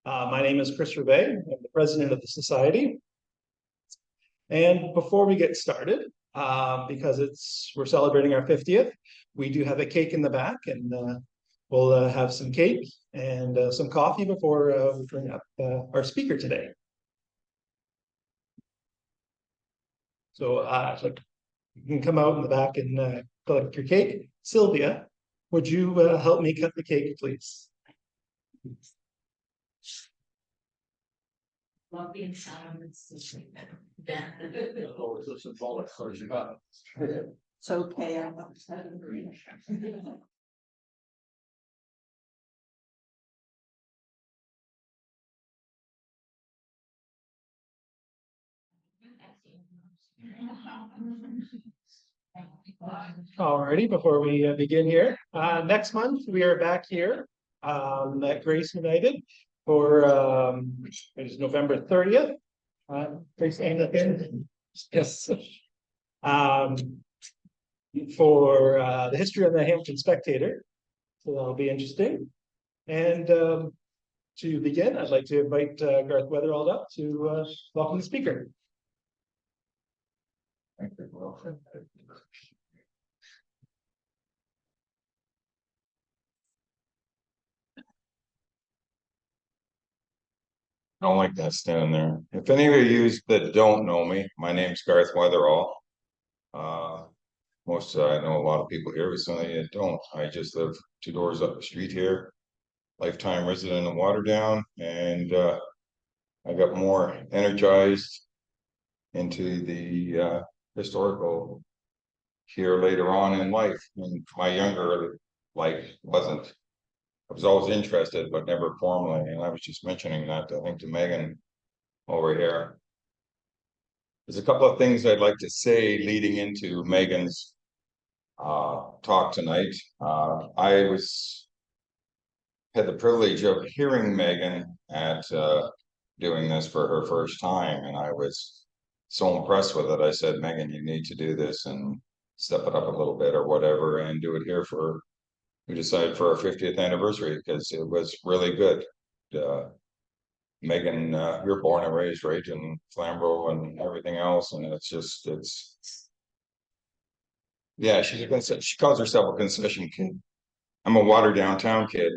My name is Chris Rebay. I'm the president of the society. And before we get started, because we're celebrating our 50th, we do have a cake in the back, and we'll have some cake and some coffee before we bring up our speaker today. So you can come out in the back and collect your cake. Sylvia, would you help me cut the cake, please? Love being silent. It's okay. I'm upset and green. Alrighty, before we begin here, next month we are back here at Grace United for it is November 30th. Grace Anglican, yes, for the history of the Hampton Spectator. So that'll be interesting. And to begin, I'd like to invite Garth Weatherald up to welcome the speaker. Thank you. I don't like that standing there. If any of you that don't know me, my name's Garth Weatherall. I know a lot of people here, but some of you don't. I just live 2 doors up the street here. Lifetime resident of Waterdown, and I got more energized into the historical here later on in life. In my younger life wasn't. I was always interested, but never formally. And I was just mentioning that, I think, to Meghan over here. There's a couple of things I'd like to say leading into Meghan's talk tonight. I had the privilege of hearing Meghan at doing this for her first time, and I was so impressed with it. I said, Meghan, you need to do this and step it up a little bit or whatever, and do it here we decided for our 50th anniversary because it was really good. Meghan, you're born and raised right in Flamborough and everything else, and yeah, she calls herself a concession kid. I'm a Waterdown town kid,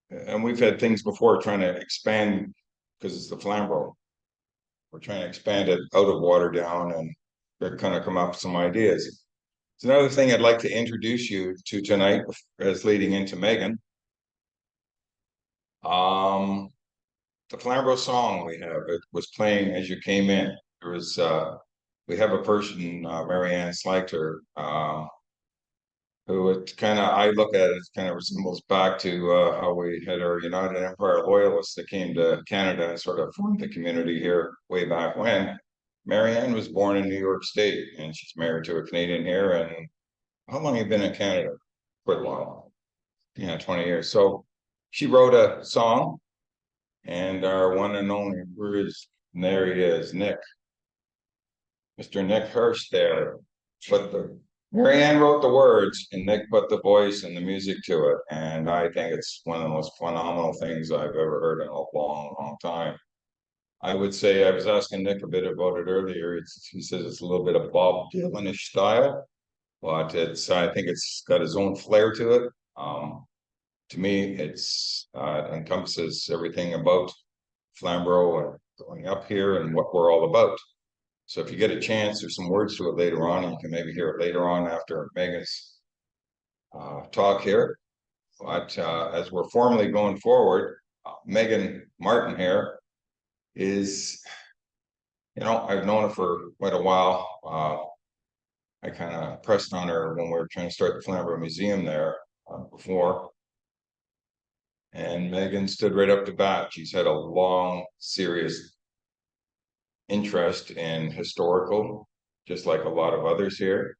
and we've had things before trying to expand because it's the Flamborough. We're trying to expand it out of Waterdown, and they're kind of come up with some ideas. So another thing I'd like to introduce you to tonight as leading into Meghan. The Flamborough song we have, it was playing as you came in. There was we have a person, Marianne Slyter, who it kind of, I look at it kind of resembles back to how we had our United Empire loyalists that came to Canada and sort of formed the community here way back when. Marianne was born in New York State, and she's married to a Canadian here. And how long have you been in Canada? Quite a while. Yeah, 20 years. So she wrote a song, and our one and only, there he is, Nick. Mr. Nick Hurst there. Marianne wrote the words, and Nick put the voice and the music to it. And I think it's one of the most phenomenal things I've ever heard in a long, long time. I would say, I was asking Nick a bit about it earlier. He says it's a little bit of Bob Dylan-ish style, but I think it's got his own flair to it. To me, it encompasses everything about Flamborough and going up here and what we're all about. So if you get a chance, there's some words to it later on, and you can maybe hear it later on after Meghan's talk here. But as we're formally going forward, Meghan Martin here is, I've known her for quite a while. I kind of pressed on her when we were trying to start the Flamborough Museum there before. And Meghan stood right up to bat. She's had a long, serious interest in historical, just like a lot of others here.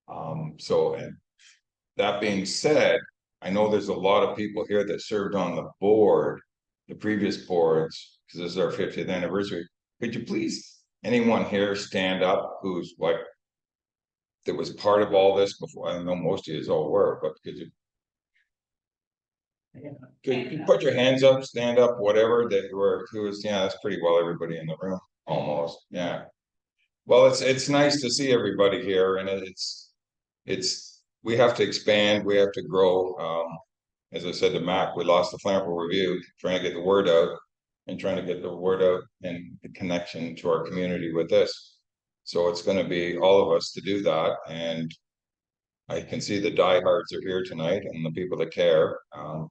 And that being said, I know there's a lot of people here that served on the board, the previous boards, because this is our 50th anniversary. Could you please, anyone here stand up who's that was part of all this before? I know most of you all were, but could you? Could you put your hands up, stand up, whatever that you were, who is, yeah, that's pretty well everybody in the room, almost, yeah. Well, it's nice to see everybody here, and we have to expand, we have to grow. As I said to Mac, we lost the Flamborough Review, trying to get the word out and trying to get the word out and the connection to our community with this. So it's going to be all of us to do that, and I can see the diehards are here tonight and the people that care.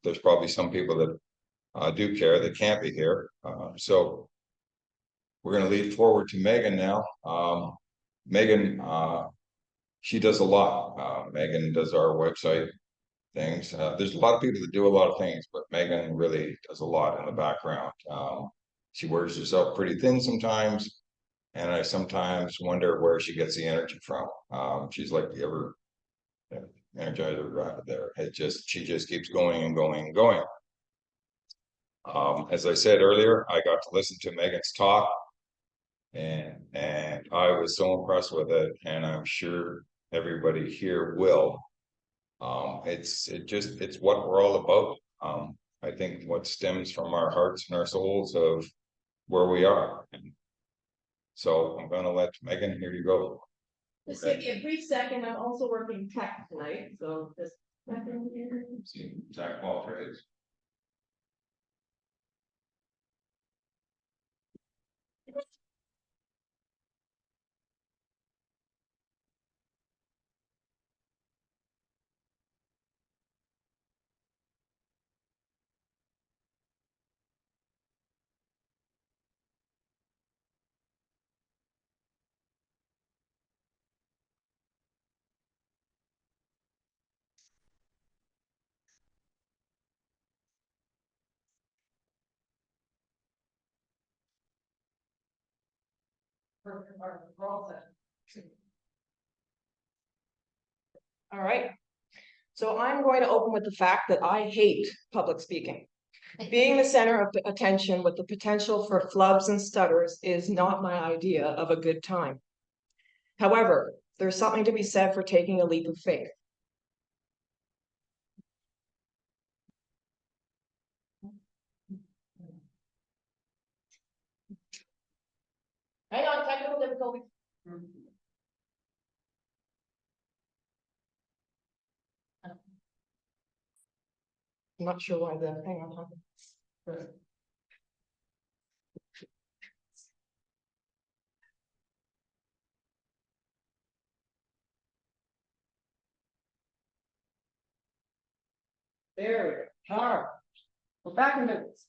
There's probably some people that do care that can't be here. So we're going to lead forward to Meghan now. Meghan, she does a lot. Meghan does our website things. There's a lot of people that do a lot of things, but Meghan really does a lot in the background. She wears herself pretty thin sometimes, and I sometimes wonder where she gets the energy from. She's like the ever energizer rapid there. She just keeps going and going and going. As I said earlier, I got to listen to Meghan's talk, and I was so impressed with it, and I'm sure everybody here will. It's what we're all about. I think what stems from our hearts and our souls of where we are. So I'm going to let Meghan, here you go. Just give me a brief second. I'm also working tech tonight, so just. See, Jack Paul trades. All right. So I'm going to open with the fact that I hate public speaking. Being the center of attention with the potential for flubs and stutters is not my idea of a good time. However, there's something to be said for taking a leap of faith. Hang on, technical difficulty. I'm not sure why the, hang on. There we go. All right. We're back in minutes.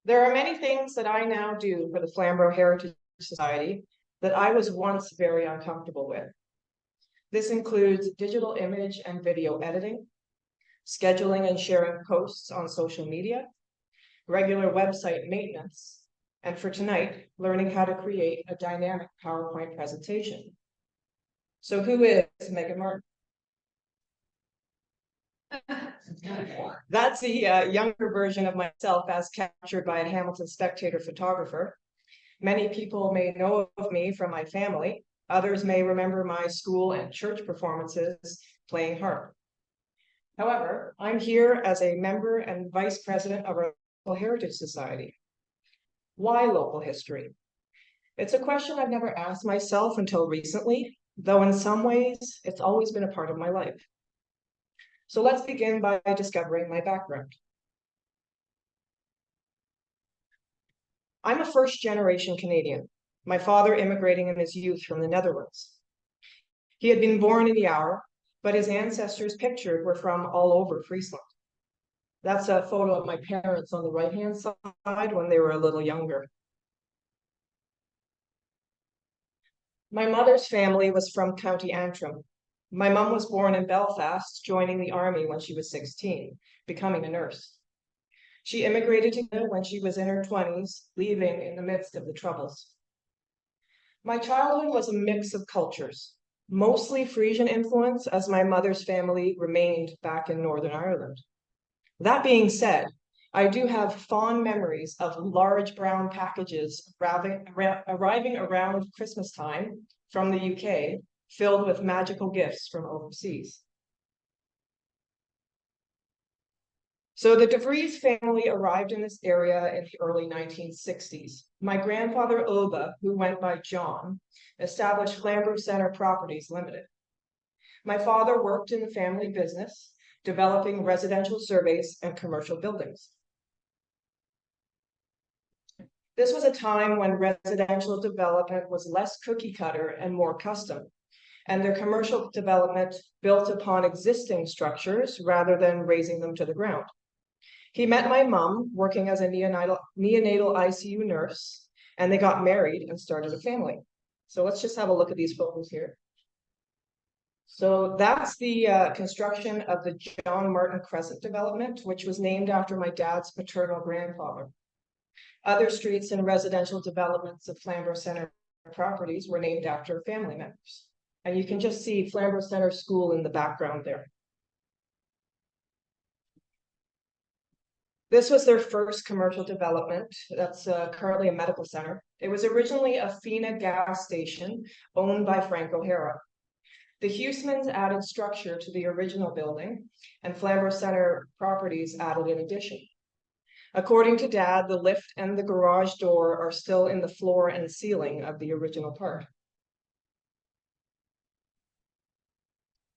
There are many things that I now do for the Flamborough Heritage Society that I was once very uncomfortable with. This includes digital image and video editing, scheduling and sharing posts on social media, regular website maintenance, and for tonight, learning how to create a dynamic PowerPoint presentation. So who is Meghan Martin? That's the younger version of myself as captured by a Hamilton Spectator photographer. Many people may know of me from my family. Others may remember my school and church performances playing harp. However, I'm here as a member and vice president of our Local Heritage Society. Why local history? It's a question I've never asked myself until recently, though in some ways it's always been a part of my life. So let's begin by discovering my background. I'm a first-generation Canadian, my father immigrating in his youth from the Netherlands. He had been born in the hour, but his ancestors pictured were from all over Friesland. That's a photo of my parents on the right-hand side when they were a little younger. My mother's family was from County Antrim. My mom was born in Belfast, joining the army when she was 16, becoming a nurse. She immigrated to Canada when she was in her 20s, leaving in the midst of the Troubles. My childhood was a mix of cultures, mostly Frisian influence as my mother's family remained back in Northern Ireland. That being said, I do have fond memories of large brown packages arriving around Christmas time from the UK, filled with magical gifts from overseas. So the DeVries family arrived in this area in the early 1960s. My grandfather Oba, who went by John, established Flamborough Center Properties Limited. My father worked in the family business, developing residential surveys and commercial buildings. This was a time when residential development was less cookie cutter and more custom, and their commercial development built upon existing structures rather than razing them to the ground. He met my mom working as a neonatal ICU nurse, and they got married and started a family. So let's just have a look at these photos here. So that's the construction of the John Martin Crescent development, which was named after my dad's paternal grandfather. Other streets and residential developments of Flamborough Center properties were named after family members. And you can just see Flamborough Center School in the background there. This was their first commercial development. That's currently a medical center. It was originally a Fina gas station owned by Frank O'Hara. The Huesmans added structure to the original building, and Flamborough Center properties added an addition. According to Dad, the lift and the garage door are still in the floor and ceiling of the original part.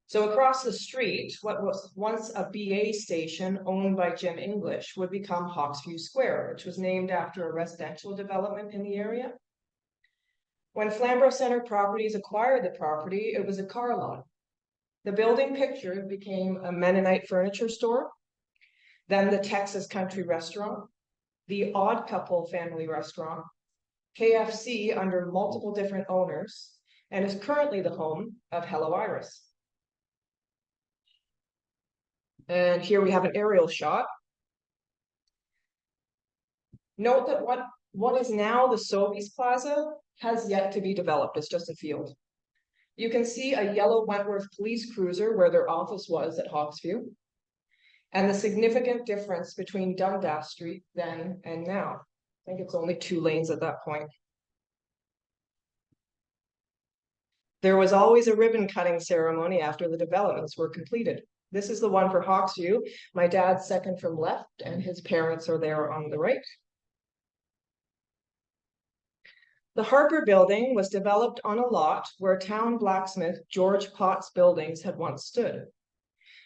So across the street, what was once a BA station owned by Jim English would become Hawksview Square, which was named after a residential development in the area. When Flamborough Center Properties acquired the property, it was a car lot. The building picture became a Mennonite furniture store, then the Texas Country Restaurant, the Odd Couple family restaurant, KFC under multiple different owners, and is currently the home of Hello Iris. And here we have an aerial shot. Note that what is now the Sobeys Plaza has yet to be developed. It's just a field. You can see a yellow Wentworth police cruiser where their office was at Hawksview, and the significant difference between Dundas Street then and now. I think it's only 2 lanes at that point. There was always a ribbon cutting ceremony after the developments were completed. This is the one for Hawksview. My dad's second from left, and his parents are there on the right. The Harper Building was developed on a lot where town blacksmith George Potts Buildings had once stood.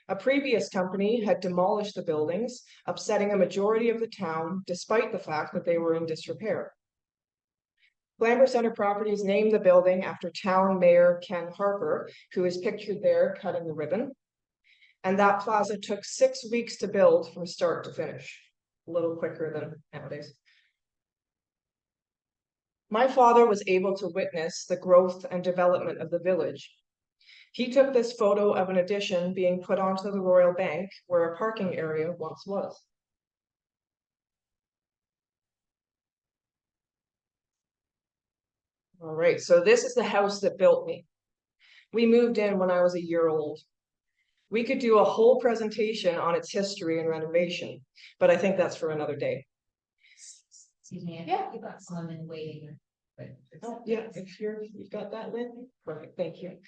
A previous company had demolished the buildings, upsetting a majority of the town, despite the fact that they were in disrepair. Flamborough Center Properties named the building after town mayor Ken Harper, who is pictured there cutting the ribbon. And that plaza took 6 weeks to build from start to finish, a little quicker than nowadays. My father was able to witness the growth and development of the village. He took this photo of an addition being put onto the Royal Bank where a parking area once was. All right, so this is the house that built me. We moved in when I was a year old. We could do a whole presentation on its history and renovation, but I think that's for another day. Excuse me, Yeah. you've got some in waiting. Oh, yeah, if you've got that, Lynn. Perfect, thank you.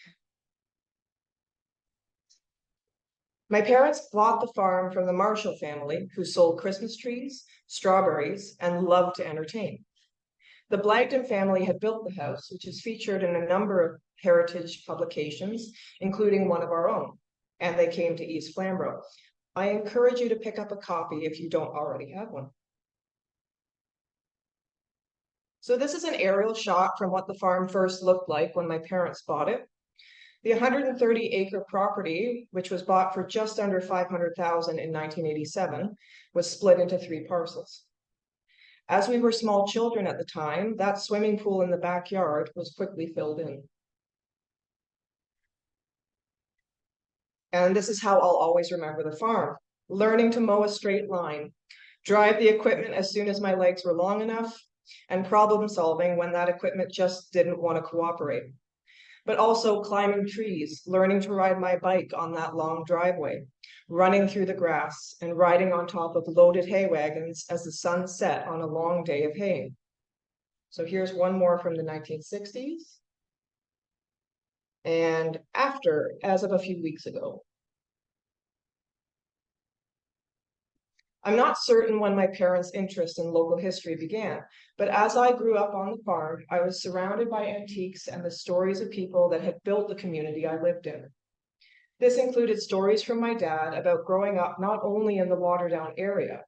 My parents bought the farm from the Marshall family, who sold Christmas trees, strawberries, and loved to entertain. The Blagden family had built the house, which is featured in a number of heritage publications, including one of our own, and they came to East Flamborough. I encourage you to pick up a copy if you don't already have one. So this is an aerial shot from what the farm first looked like when my parents bought it. The 130-acre property, which was bought for just under $500,000 in 1987, was split into 3 parcels. As we were small children at the time, that swimming pool in the backyard was quickly filled in. And this is how I'll always remember the farm: learning to mow a straight line, drive the equipment as soon as my legs were long enough, and problem solving when that equipment just didn't want to cooperate. But also climbing trees, learning to ride my bike on that long driveway, running through the grass, and riding on top of loaded hay wagons as the sun set on a long day of haying. So here's one more from the 1960s. And after, as of a few weeks ago. I'm not certain when my parents' interest in local history began, but as I grew up on the farm, I was surrounded by antiques and the stories of people that had built the community I lived in. This included stories from my dad about growing up not only in the Waterdown area,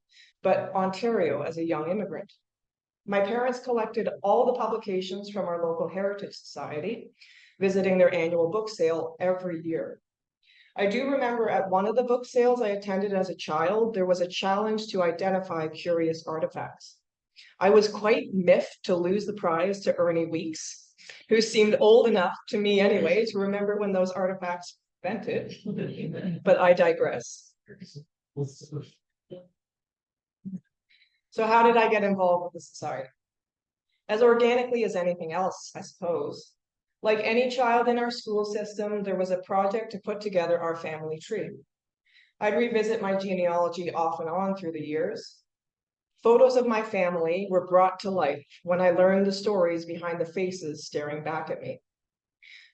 but Ontario as a young immigrant. My parents collected all the publications from our local Heritage Society, visiting their annual book sale every year. I do remember at one of the book sales I attended as a child, there was a challenge to identify curious artifacts. I was quite miffed to lose the prize to Ernie Weeks, who seemed old enough to me anyway to remember when those artifacts were invented, but I digress. So how did I get involved with the society? As organically as anything else, I suppose. Like any child in our school system, there was a project to put together our family tree. I'd revisit my genealogy off and on through the years. Photos of my family were brought to life when I learned the stories behind the faces staring back at me.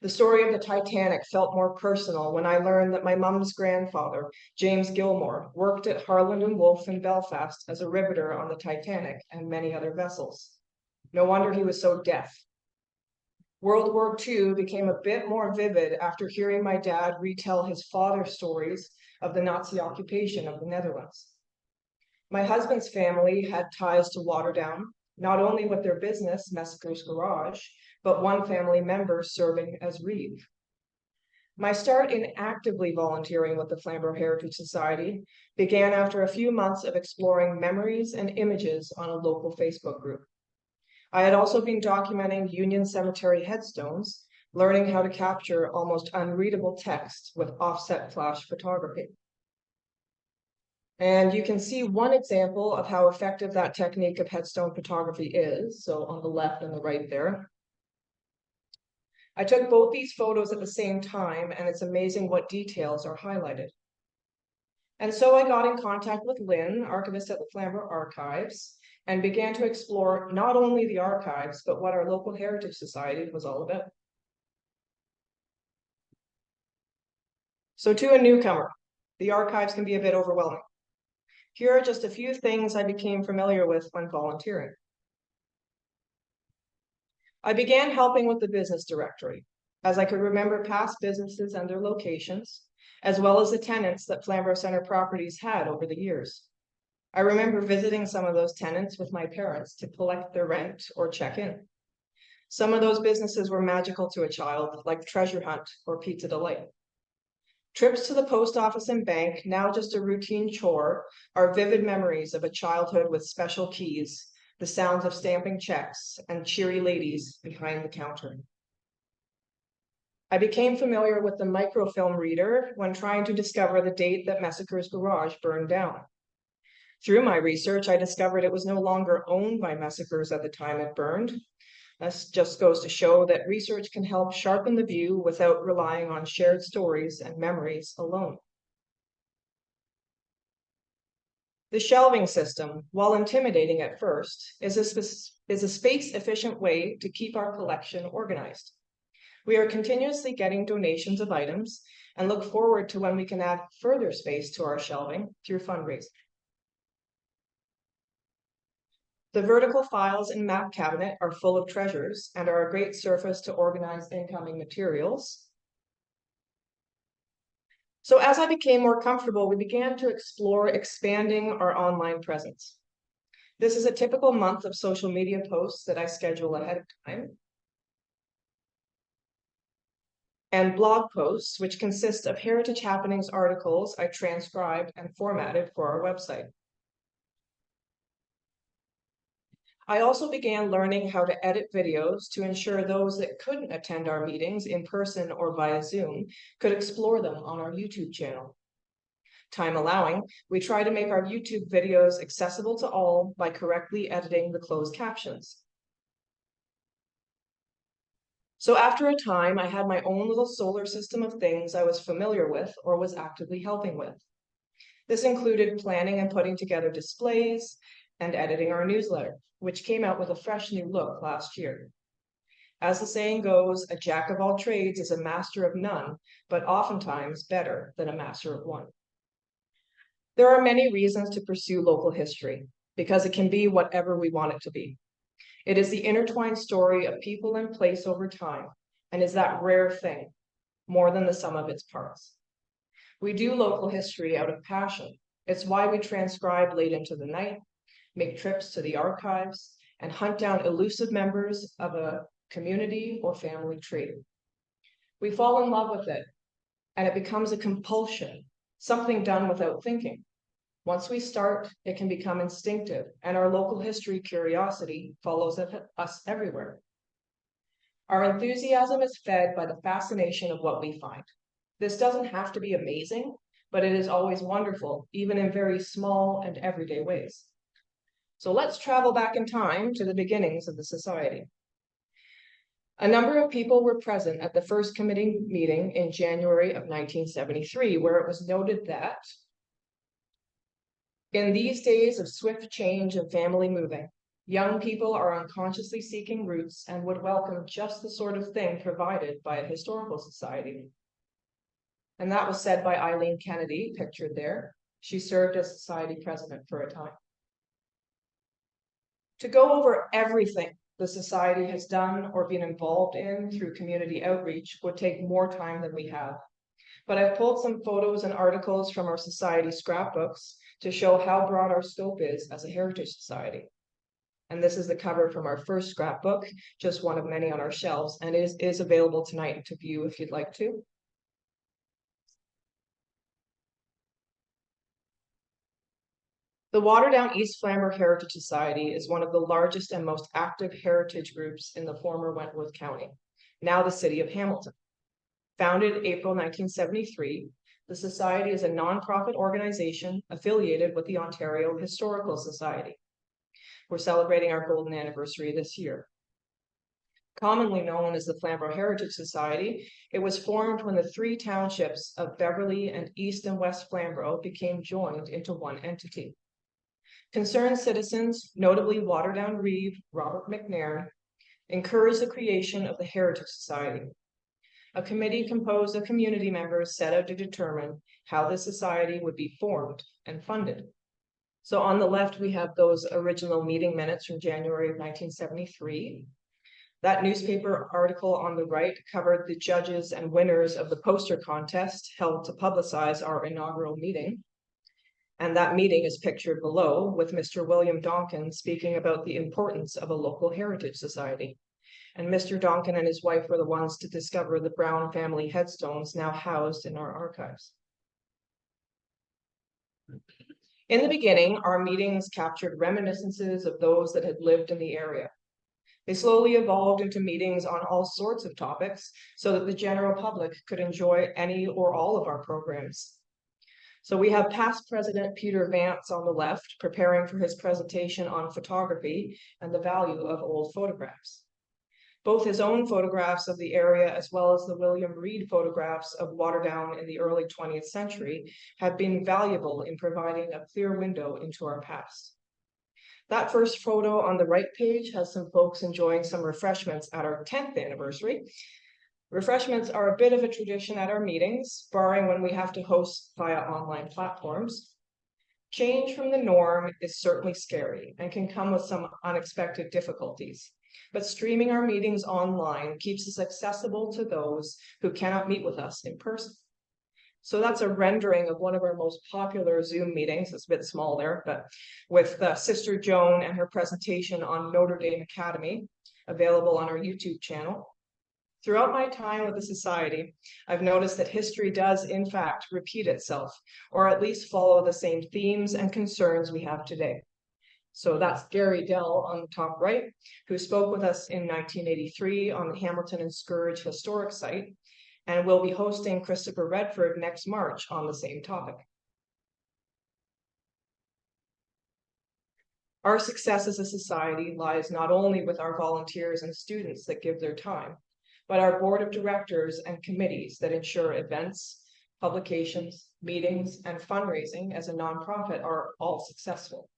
The story of the Titanic felt more personal when I learned that my mom's grandfather, James Gilmore, worked at Harland and Wolff in Belfast as a riveter on the Titanic and many other vessels. No wonder he was so deaf. World War II became a bit more vivid after hearing my dad retell his father's stories of the Nazi occupation of the Netherlands. My husband's family had ties to Waterdown, not only with their business, Massacre's Garage, but one family member serving as reeve. My start in actively volunteering with the Flamborough Heritage Society began after a few months of exploring memories and images on a local Facebook group. I had also been documenting Union Cemetery headstones, learning how to capture almost unreadable text with offset flash photography. And you can see one example of how effective that technique of headstone photography is. So on the left and the right there. I took both these photos at the same time, and it's amazing what details are highlighted. And so I got in contact with Lynn, archivist at the Flamborough Archives, and began to explore not only the archives, but what our local Heritage Society was all about. So to a newcomer, the archives can be a bit overwhelming. Here are just a few things I became familiar with when volunteering. I began helping with the business directory, as I could remember past businesses and their locations, as well as the tenants that Flamborough Centre Properties had over the years. I remember visiting some of those tenants with my parents to collect their rent or check in. Some of those businesses were magical to a child, like Treasure Hunt or Pizza Delight. Trips to the post office and bank, now just a routine chore, are vivid memories of a childhood with special keys, the sounds of stamping checks, and cheery ladies behind the counter. I became familiar with the microfilm reader when trying to discover the date that Massacre's Garage burned down. Through my research, I discovered it was no longer owned by Massacres at the time it burned. This just goes to show that research can help sharpen the view without relying on shared stories and memories alone. The shelving system, while intimidating at first, is a space-efficient way to keep our collection organized. We are continuously getting donations of items and look forward to when we can add further space to our shelving through fundraising. The vertical files and map cabinet are full of treasures and are a great surface to organize incoming materials. So as I became more comfortable, we began to explore expanding our online presence. This is a typical month of social media posts that I schedule ahead of time. And blog posts, which consist of Heritage Happenings articles I transcribed and formatted for our website. I also began learning how to edit videos to ensure those that couldn't attend our meetings in person or via Zoom could explore them on our YouTube channel. Time allowing, we try to make our YouTube videos accessible to all by correctly editing the closed captions. So after a time, I had my own little solar system of things I was familiar with or was actively helping with. This included planning and putting together displays and editing our newsletter, which came out with a fresh new look last year. As the saying goes, a jack of all trades is a master of none, but oftentimes better than a master of one. There are many reasons to pursue local history, because it can be whatever we want it to be. It is the intertwined story of people and place over time, and is that rare thing, more than the sum of its parts. We do local history out of passion. It's why we transcribe late into the night, make trips to the archives, and hunt down elusive members of a community or family tree. We fall in love with it, and it becomes a compulsion, something done without thinking. Once we start, it can become instinctive, and our local history curiosity follows us everywhere. Our enthusiasm is fed by the fascination of what we find. This doesn't have to be amazing, but it is always wonderful, even in very small and everyday ways. So let's travel back in time to the beginnings of the Society. A number of people were present at the first committee meeting in January of 1973, where it was noted that in these days of swift change and family moving, young people are unconsciously seeking roots and would welcome just the sort of thing provided by a historical society. And that was said by Eileen Kennedy, pictured there. She served as society president for a time. To go over everything the society has done or been involved in through community outreach would take more time than we have. But I've pulled some photos and articles from our society scrapbooks to show how broad our scope is as a heritage society. And this is the cover from our first scrapbook, just one of many on our shelves, and it is available tonight to view if you'd like to. The Waterdown East Flamborough Heritage Society is one of the largest and most active heritage groups in the former Wentworth County, now the city of Hamilton. Founded April 1973, the Society is a nonprofit organization affiliated with the Ontario Historical Society. We're celebrating our golden anniversary this year. Commonly known as the Flamborough Heritage Society, it was formed when the three townships of Beverly and East and West Flamborough became joined into one entity. Concerned citizens, notably Waterdown Reeve Robert McNairn, encouraged the creation of the Heritage Society. A committee composed of community members set out to determine how the society would be formed and funded. So on the left, we have those original meeting minutes from January of 1973. That newspaper article on the right covered the judges and winners of the poster contest held to publicize our inaugural meeting. And that meeting is pictured below with Mr. William Donkin speaking about the importance of a local heritage society. And Mr. Donkin and his wife were the ones to discover the Brown family headstones now housed in our archives. In the beginning, our meetings captured reminiscences of those that had lived in the area. They slowly evolved into meetings on all sorts of topics so that the general public could enjoy any or all of our programs. So we have past President Peter Vance on the left, preparing for his presentation on photography and the value of old photographs. Both his own photographs of the area as well as the William Reed photographs of Waterdown in the early 20th century have been valuable in providing a clear window into our past. That first photo on the right page has some folks enjoying some refreshments at our 10th anniversary. Refreshments are a bit of a tradition at our meetings, barring when we have to host via online platforms. Change from the norm is certainly scary and can come with some unexpected difficulties. But streaming our meetings online keeps us accessible to those who cannot meet with us in person. So that's a rendering of one of our most popular Zoom meetings. It's a bit small there, but with Sister Joan and her presentation on Notre Dame Academy, available on our YouTube channel. Throughout my time with the Society, I've noticed that history does, in fact, repeat itself, or at least follow the same themes and concerns we have today. So that's Gary Dell on the top right, who spoke with us in 1983 on the Hamilton and Scourge Historic Site, and will be hosting Christopher Redford next March on the same topic. Our success as a society lies not only with our volunteers and students that give their time, but our board of directors and committees that ensure events, publications, meetings, and fundraising as a nonprofit are all successful.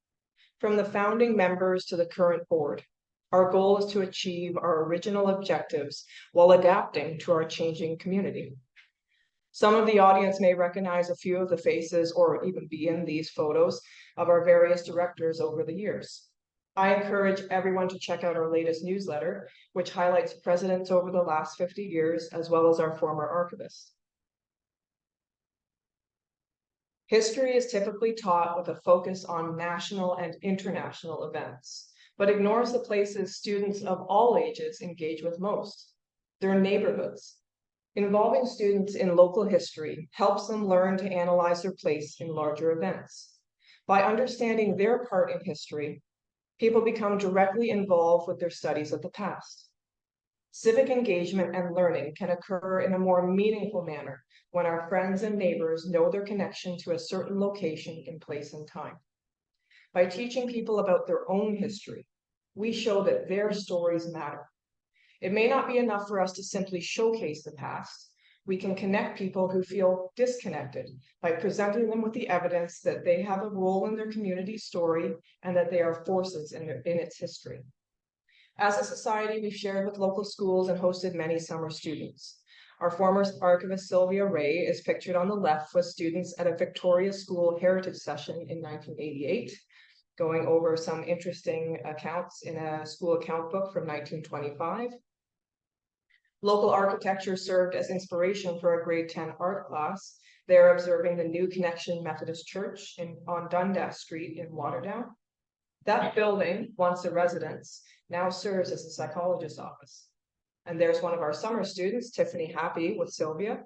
From the founding members to the current board, our goal is to achieve our original objectives while adapting to our changing community. Some of the audience may recognize a few of the faces or even be in these photos of our various directors over the years. I encourage everyone to check out our latest newsletter, which highlights presidents over the last 50 years, as well as our former archivists. History is typically taught with a focus on national and international events, but ignores the places students of all ages engage with most, their neighborhoods. Involving students in local history helps them learn to analyze their place in larger events. By understanding their part in history, people become directly involved with their studies of the past. Civic engagement and learning can occur in a more meaningful manner when our friends and neighbors know their connection to a certain location in place and time. By teaching people about their own history, we show that their stories matter. It may not be enough for us to simply showcase the past. We can connect people who feel disconnected by presenting them with the evidence that they have a role in their community story and that they are forces in its history. As a society, we've shared with local schools and hosted many summer students. Our former archivist Sylvia Ray is pictured on the left with students at a Victoria School Heritage session in 1988, going over some interesting accounts in a school account book from 1925. Local architecture served as inspiration for a grade 10 art class. They're observing the New Connection Methodist Church on Dundas Street in Waterdown. That building, once a residence, now serves as a psychologist's office. And there's one of our summer students, Tiffany Happy, with Sylvia.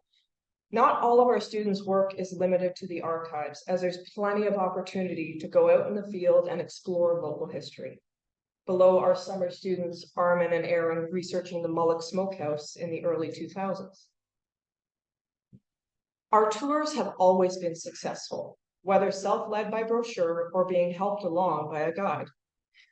Not all of our students' work is limited to the archives, as there's plenty of opportunity to go out in the field and explore local history. Below are summer students, Armin and Aaron, researching the Mullock Smokehouse in the early 2000s. Our tours have always been successful, whether self-led by brochure or being helped along by a guide.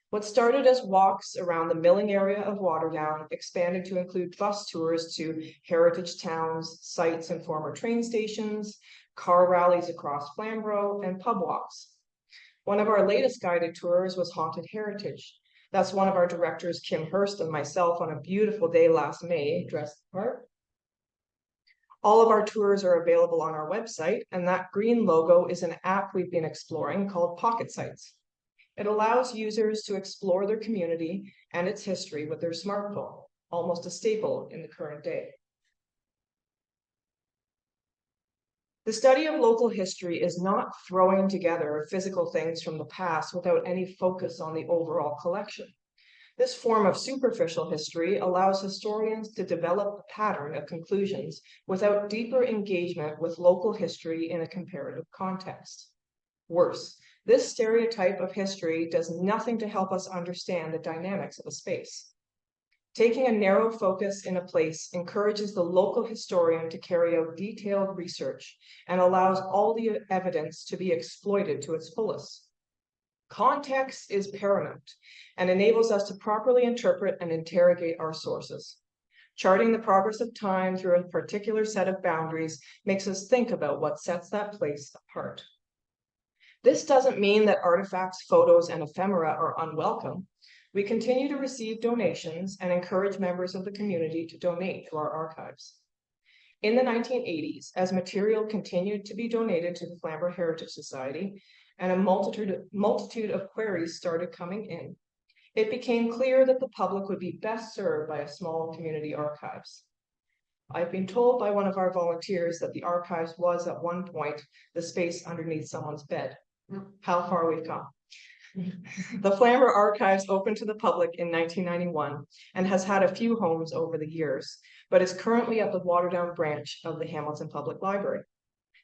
What started as walks around the milling area of Waterdown expanded to include bus tours to heritage towns, sites and former train stations, car rallies across Flamborough, and pub walks. One of our latest guided tours was Haunted Heritage. That's one of our directors, Kim Hurst, and myself on a beautiful day last May, dressed the part. All of our tours are available on our website, and that green logo is an app we've been exploring called Pocket Sites. It allows users to explore their community and its history with their smartphone, almost a staple in the current day. The study of local history is not throwing together physical things from the past without any focus on the overall collection. This form of superficial history allows historians to develop a pattern of conclusions without deeper engagement with local history in a comparative context. Worse, this stereotype of history does nothing to help us understand the dynamics of a space. Taking a narrow focus in a place encourages the local historian to carry out detailed research and allows all the evidence to be exploited to its fullest. Context is paramount and enables us to properly interpret and interrogate our sources. Charting the progress of time through a particular set of boundaries makes us think about what sets that place apart. This doesn't mean that artifacts, photos, and ephemera are unwelcome. We continue to receive donations and encourage members of the community to donate to our archives. In the 1980s, as material continued to be donated to the Flamborough Heritage Society and a multitude of queries started coming in, it became clear that the public would be best served by a small community archives. I've been told by one of our volunteers that the archives was at one point the space underneath someone's bed. How far we've come. The Flamborough Archives opened to the public in 1991 and has had a few homes over the years, but is currently at the Waterdown branch of the Hamilton Public Library.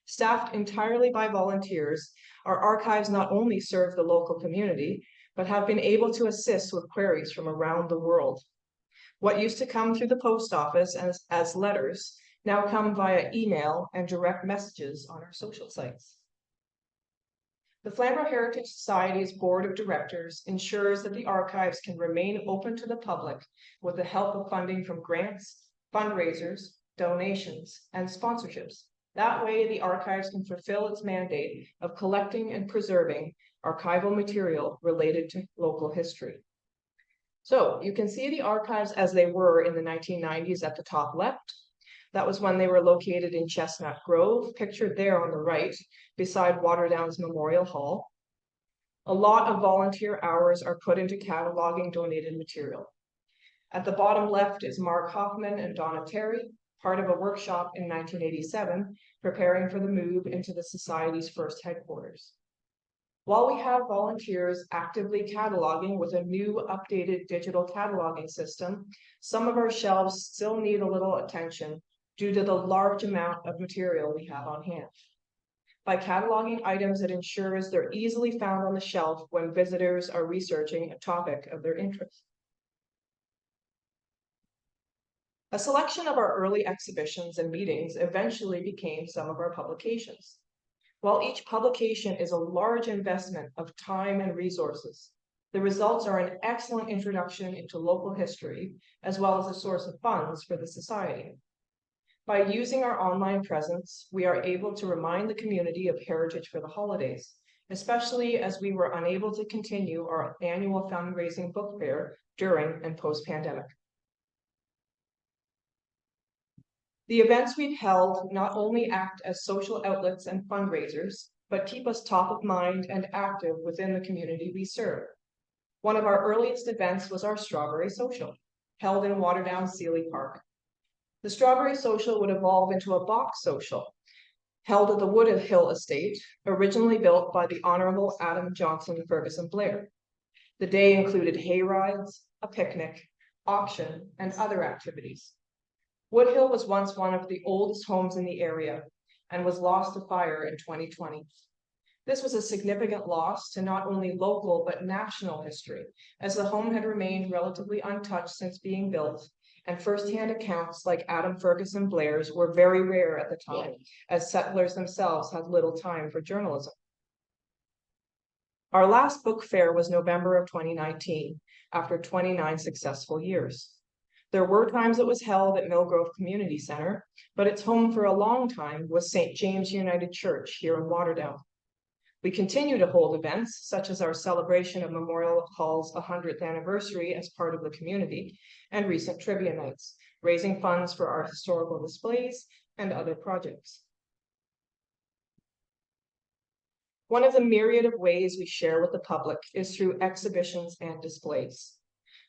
Staffed entirely by volunteers, our archives not only serve the local community, but have been able to assist with queries from around the world. What used to come through the post office as letters now come via email and direct messages on our social sites. The Flamborough Heritage Society's Board of Directors ensures that the archives can remain open to the public with the help of funding from grants, fundraisers, donations, and sponsorships. That way, the archives can fulfill its mandate of collecting and preserving archival material related to local history. So you can see the archives as they were in the 1990s at the top left. That was when they were located in Chestnut Grove, pictured there on the right, beside Waterdown's Memorial Hall. A lot of volunteer hours are put into cataloging donated material. At the bottom left is Mark Hoffman and Donna Terry, part of a workshop in 1987, preparing for the move into the Society's first headquarters. While we have volunteers actively cataloging with a new updated digital cataloging system, some of our shelves still need a little attention due to the large amount of material we have on hand. By cataloging items, it ensures they're easily found on the shelf when visitors are researching a topic of their interest. A selection of our early exhibitions and meetings eventually became some of our publications. While each publication is a large investment of time and resources, the results are an excellent introduction into local history, as well as a source of funds for the Society. By using our online presence, we are able to remind the community of Heritage for the holidays, especially as we were unable to continue our annual fundraising book fair during and post-pandemic. The events we've held not only act as social outlets and fundraisers, but keep us top of mind and active within the community we serve. One of our earliest events was our Strawberry Social, held in Waterdown Sealy Park. The Strawberry Social would evolve into a box social, held at the Wood Hill Estate, originally built by the Honorable Adam Johnson Ferguson Blair. The day included hay rides, a picnic, auction, and other activities. Woodhill was once one of the oldest homes in the area and was lost to fire in 2020. This was a significant loss to not only local but national history, as the home had remained relatively untouched since being built, and first-hand accounts like Adam Ferguson Blair's were very rare at the time, as settlers themselves had little time for journalism. Our last book fair was November of 2019, after 29 successful years. There were times it was held at Millgrove Community Center, but its home for a long time was St. James United Church here in Waterdown. We continue to hold events, such as our celebration of Memorial Hall's 100th anniversary as part of the community, and recent trivia nights, raising funds for our historical displays and other projects. One of the myriad of ways we share with the public is through exhibitions and displays.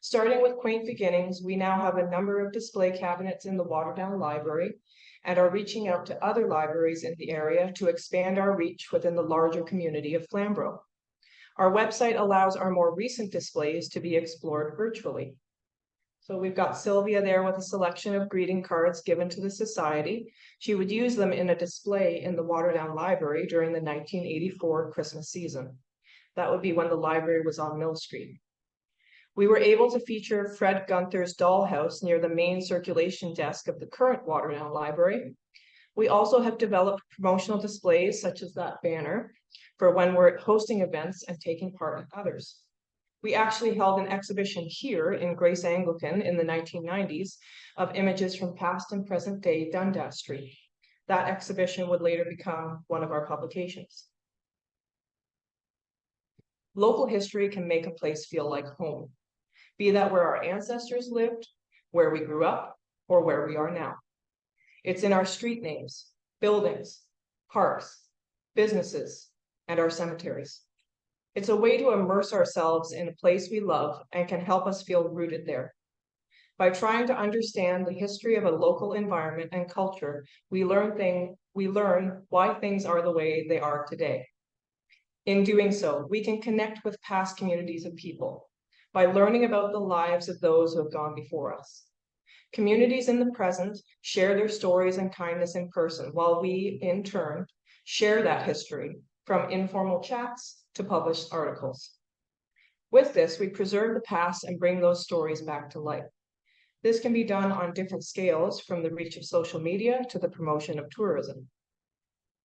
Starting with quaint beginnings, we now have a number of display cabinets in the Waterdown Library and are reaching out to other libraries in the area to expand our reach within the larger community of Flamborough. Our website allows our more recent displays to be explored virtually. So we've got Sylvia there with a selection of greeting cards given to the Society. She would use them in a display in the Waterdown Library during the 1984 Christmas season. That would be when the library was on Mill Street. We were able to feature Fred Gunther's dollhouse near the main circulation desk of the current Waterdown Library. We also have developed promotional displays such as that banner for when we're hosting events and taking part in others. We actually held an exhibition here in Grace Anglican in the 1990s of images from past and present day Dundas Street. That exhibition would later become one of our publications. Local history can make a place feel like home, be that where our ancestors lived, where we grew up, or where we are now. It's in our street names, buildings, parks, businesses, and our cemeteries. It's a way to immerse ourselves in a place we love and can help us feel rooted there. By trying to understand the history of a local environment and culture, we learn why things are the way they are today. In doing so, we can connect with past communities of people by learning about the lives of those who have gone before us. Communities in the present share their stories and kindness in person, while we, in turn, share that history from informal chats to published articles. With this, we preserve the past and bring those stories back to life. This can be done on different scales, from the reach of social media to the promotion of tourism.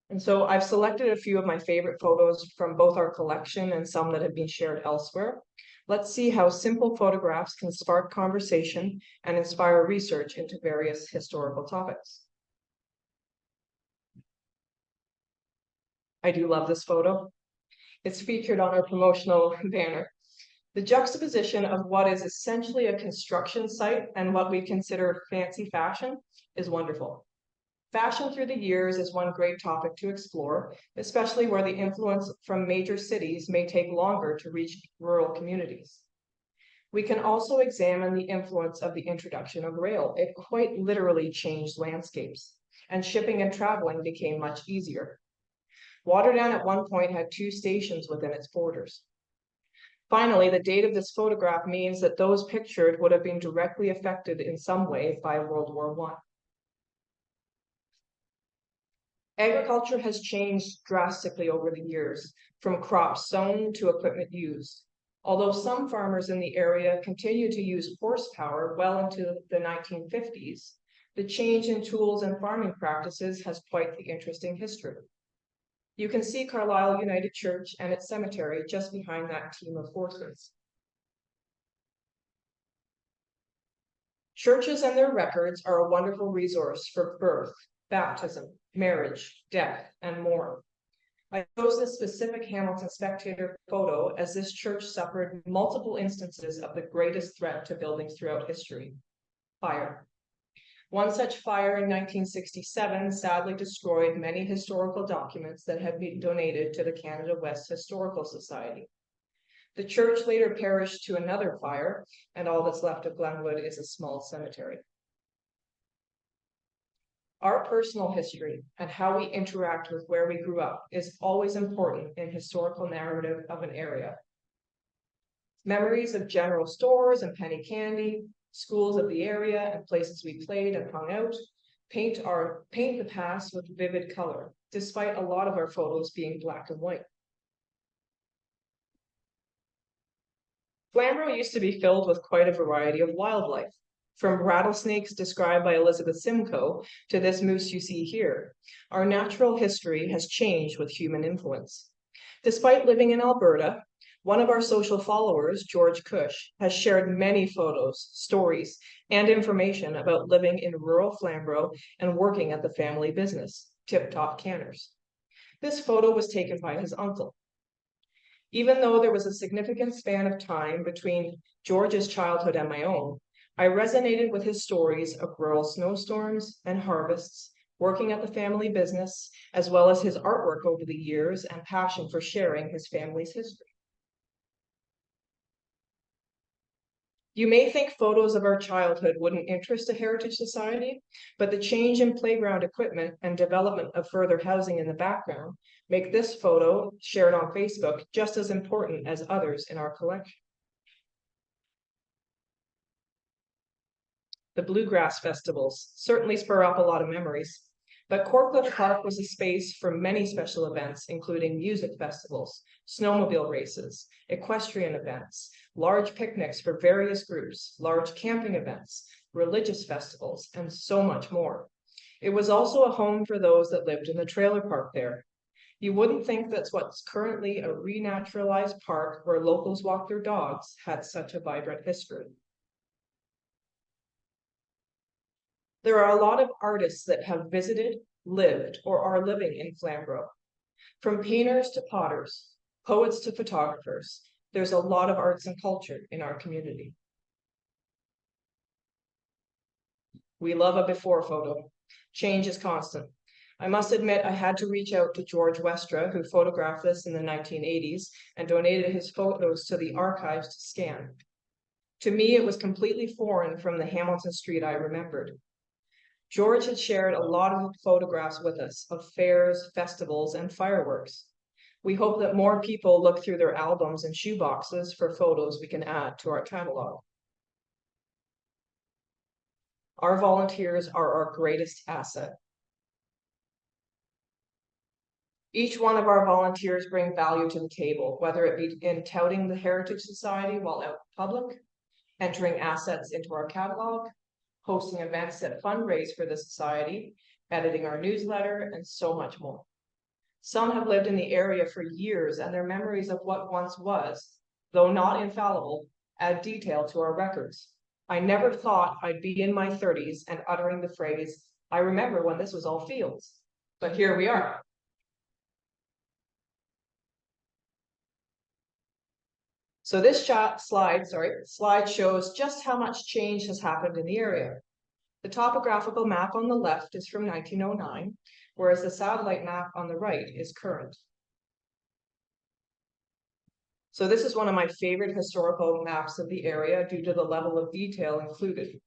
And so I've selected a few of my favorite photos from both our collection and some that have been shared elsewhere. Let's see how simple photographs can spark conversation and inspire research into various historical topics. I do love this photo. It's featured on our promotional banner. The juxtaposition of what is essentially a construction site and what we consider fancy fashion is wonderful. Fashion through the years is one great topic to explore, especially where the influence from major cities may take longer to reach rural communities. We can also examine the influence of the introduction of rail. It quite literally changed landscapes, and shipping and traveling became much easier. Waterdown at one point had 2 stations within its borders. Finally, the date of this photograph means that those pictured would have been directly affected in some way by World War I. Agriculture has changed drastically over the years, from crops sown to equipment used. Although some farmers in the area continue to use horsepower well into the 1950s, the change in tools and farming practices has quite the interesting history. You can see Carlisle United Church and its cemetery just behind that team of horses. Churches and their records are a wonderful resource for birth, baptism, marriage, death, and more. I chose this specific Hamilton Spectator photo as this church suffered multiple instances of the greatest threat to buildings throughout history: fire. One such fire in 1967 sadly destroyed many historical documents that had been donated to the Canada West Historical Society. The church later perished to another fire, and all that's left of Glenwood is a small cemetery. Our personal history and how we interact with where we grew up is always important in historical narrative of an area. Memories of general stores and penny candy, schools of the area and places we played and hung out, paint the past with vivid color, despite a lot of our photos being black and white. Flamborough used to be filled with quite a variety of wildlife, from rattlesnakes described by Elizabeth Simcoe to this moose you see here. Our natural history has changed with human influence. Despite living in Alberta, one of our social followers, George Cush, has shared many photos, stories, and information about living in rural Flamborough and working at the family business, Tip Top Canners. This photo was taken by his uncle. Even though there was a significant span of time between George's childhood and my own, I resonated with his stories of rural snowstorms and harvests, working at the family business, as well as his artwork over the years and passion for sharing his family's history. You may think photos of our childhood wouldn't interest a Heritage Society, but the change in playground equipment and development of further housing in the background make this photo, shared on Facebook, just as important as others in our collection. The Bluegrass Festivals certainly spur up a lot of memories, but Corcliffe Park was a space for many special events, including music festivals, snowmobile races, equestrian events, large picnics for various groups, large camping events, religious festivals, and so much more. It was also a home for those that lived in the trailer park there. You wouldn't think that's what's currently a renaturalized park where locals walk their dogs had such a vibrant history. There are a lot of artists that have visited, lived, or are living in Flamborough. From painters to potters, poets to photographers, there's a lot of arts and culture in our community. We love a before photo. Change is constant. I must admit I had to reach out to George Westra, who photographed this in the 1980s and donated his photos to the archives to scan. To me, it was completely foreign from the Hamilton Street I remembered. George had shared a lot of photographs with us of fairs, festivals, and fireworks. We hope that more people look through their albums and shoeboxes for photos we can add to our catalog. Our volunteers are our greatest asset. Each one of our volunteers bring value to the table, whether it be in touting the Heritage Society while out in public, entering assets into our catalog, hosting events that fundraise for the Society, editing our newsletter, and so much more. Some have lived in the area for years, and their memories of what once was, though not infallible, add detail to our records. I never thought I'd be in my 30s and uttering the phrase, "I remember when this was all fields," but here we are. So this slide shows just how much change has happened in the area. The topographical map on the left is from 1909, whereas the satellite map on the right is current. So this is one of my favorite historical maps of the area due to the level of detail included.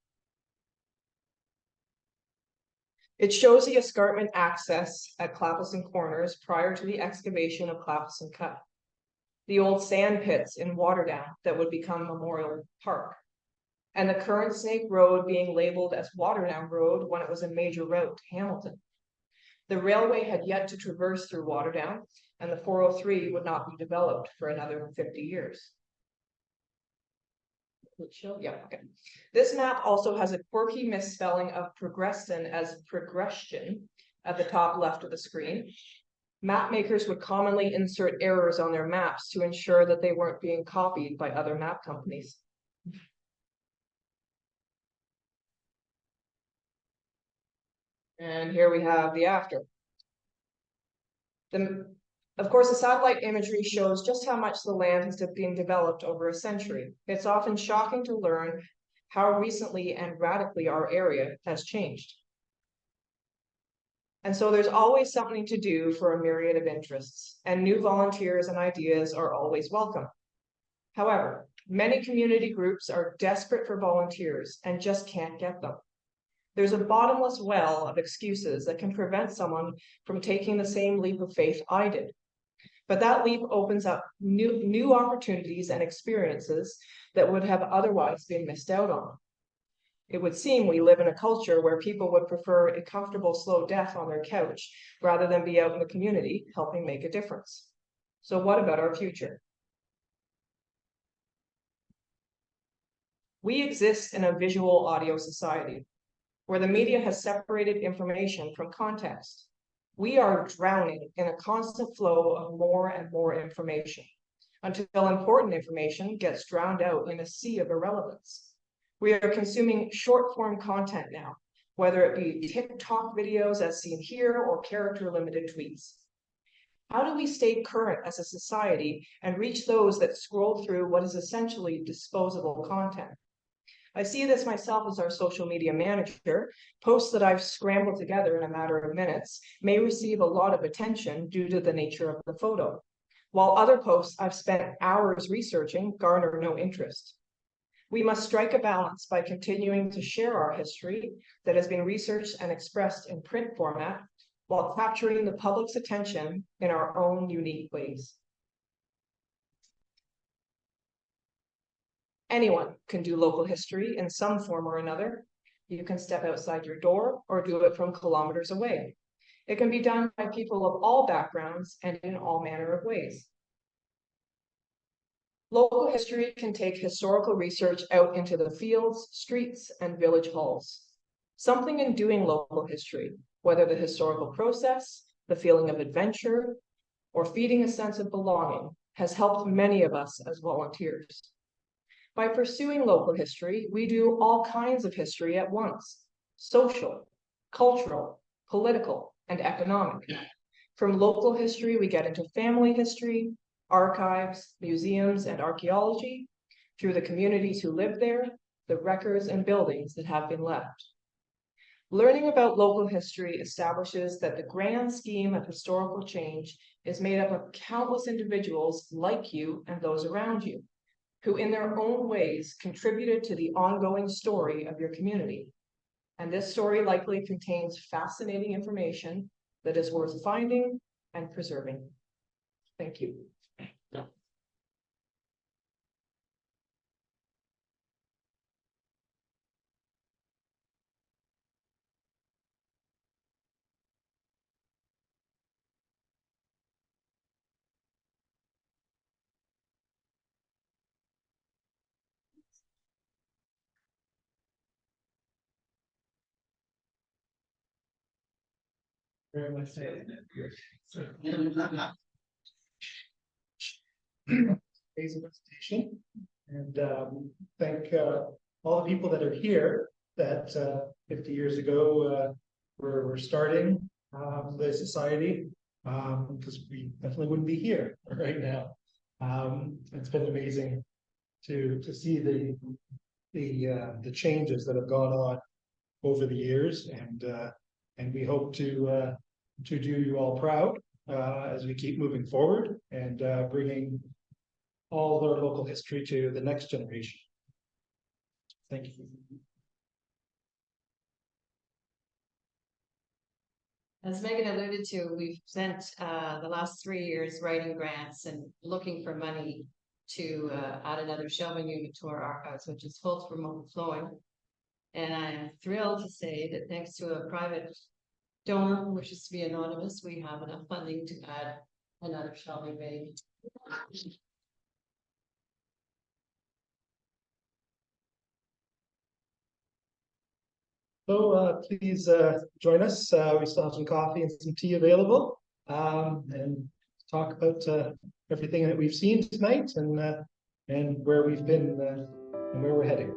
It shows the escarpment access at Claphison Corners prior to the excavation of Claphison Cut, the old sand pits in Waterdown that would become Memorial Park, and the current Snake Road being labeled as Waterdown Road when it was a major route to Hamilton. The railway had yet to traverse through Waterdown, and the 403 would not be developed for another 50 years. Yeah, okay. This map also has a quirky misspelling of progression as progression at the top left of the screen. Map makers would commonly insert errors on their maps to ensure that they weren't being copied by other map companies. And here we have the after. Of course, the satellite imagery shows just how much the land has been developed over a century. It's often shocking to learn how recently and radically our area has changed. And so there's always something to do for a myriad of interests, and new volunteers and ideas are always welcome. However, many community groups are desperate for volunteers and just can't get them. There's a bottomless well of excuses that can prevent someone from taking the same leap of faith I did. But that leap opens up new opportunities and experiences that would have otherwise been missed out on. It would seem we live in a culture where people would prefer a comfortable, slow death on their couch rather than be out in the community helping make a difference. So what about our future? We exist in a visual audio society where the media has separated information from context. We are drowning in a constant flow of more and more information until important information gets drowned out in a sea of irrelevance. We are consuming short-form content now, whether it be TikTok videos as seen here or character-limited tweets. How do we stay current as a society and reach those that scroll through what is essentially disposable content? I see this myself as our social media manager. Posts that I've scrambled together in a matter of minutes may receive a lot of attention due to the nature of the photo, while other posts I've spent hours researching garner no interest. We must strike a balance by continuing to share our history that has been researched and expressed in print format while capturing the public's attention in our own unique ways. Anyone can do local history in some form or another. You can step outside your door or do it from kilometers away. It can be done by people of all backgrounds and in all manner of ways. Local history can take historical research out into the fields, streets, and village halls. Something in doing local history, whether the historical process, the feeling of adventure, or feeding a sense of belonging, has helped many of us as volunteers. By pursuing local history, we do all kinds of history at once: social, cultural, political, and economic. From local history, we get into family history, archives, museums, and archaeology, through the communities who live there, the records and buildings that have been left. Learning about local history establishes that the grand scheme of historical change is made up of countless individuals like you and those around you, who in their own ways contributed to the ongoing story of your community. And this story likely contains fascinating information that is worth finding and preserving. Thank you. Very much. Amazing presentation, and thank all the people that are here that 50 years ago were starting the society, because we definitely wouldn't be here right now. It's been amazing to see the changes that have gone on over the years, and we hope to do you all proud as we keep moving forward and bringing all of our local history to the next generation. Thank you. As Megan alluded to, we've spent the last 3 years writing grants and looking for money to add another shelving unit to our archives, which is full from overflowing. And I am thrilled to say that thanks to a private donor who wishes to be anonymous, we have enough funding to add another shelving bay. So please join us. We still have some coffee and some tea available, and talk about everything that we've seen tonight and where we've been and where we're heading.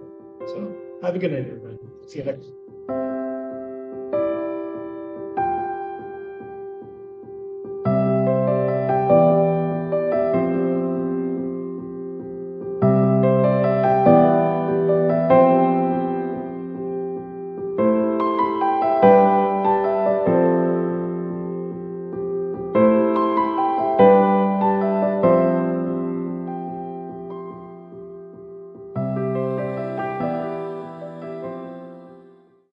So have a good night, everybody. See you next.